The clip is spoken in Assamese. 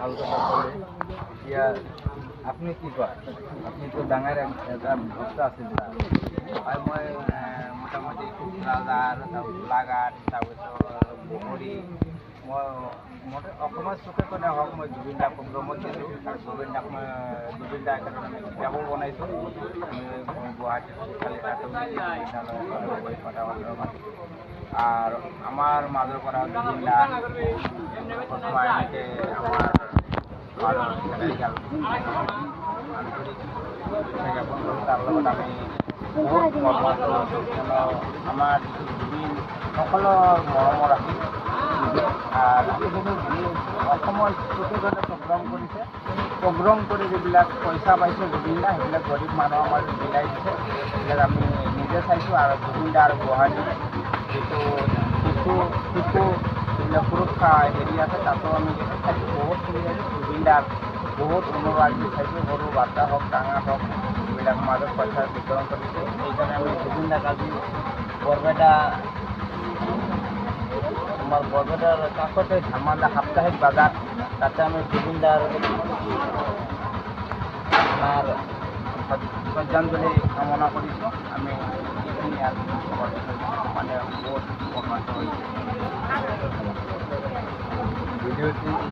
আলোচনা কৰে। এতিয়া আপুনি কি কয়? আপুনিতো ডাঙৰ এটা ভক্ত আছিল না? হয়, মই মোটামুটি কোকৰাঝাৰ, গোলাঘাট, তাৰপিছত বগৰী, মই অসমৰ চুকে কোণে হওক মই জুবিন দাক প্ৰগ্ৰামত দিলোঁ আৰু জুবিন দা একেধৰণে কিতাপো বনাইছোঁ। আমি গুৱাহাটীত আৰ আমাৰ মাদেৰ কৰা জুবিন দা প্ৰথমে এনেকে আমাৰ গেল আন্তৰিক জ্ঞাপন কৰি। তাৰ লগত আমি বহুত মৰ্মাহত আমাৰ জুবিন সকলৰ মৰমৰ ৰাখি আৰু অসমৰ চুকে কোণে প্ৰগ্ৰাম কৰিছে। প্ৰগ্ৰাম কৰি যিবিলাক পইচা পাইছে জুবিন দা সেইবিলাক গৰীব মানুহৰ মাজত বিলাই দিছে। সেইবিলাক আমি নিজে চাইছোঁ। আৰু জুবিন দা আৰু গুৱাহাটীত যিটো শিশু যিবিলাক সুৰক্ষা হেৰি আছে তাতো আমি চাইছোঁ, বহুতখিনি জুবিন দাৰ বহুত অনুৰাগী চাইছোঁ। সৰু বাচ্চা হওক ডাঙৰ হওক এইবিলাক মাজত পইচা বিতৰণ কৰিছে। সেইকাৰণে আমি জুবিন দাক আজি বৰপেটা আমাৰ বৰপেটাৰ কাষতে ধামালা সাপ্তাহিক বজাৰ তাতে আমি জুবিন দাৰ আপোনাৰ শ্ৰদ্ধাঞ্জলি কামনা কৰিছোঁ। আমি এইখিনি আৰু মানে বহুত উপকৃত হৈছোঁ। ভিডিওটি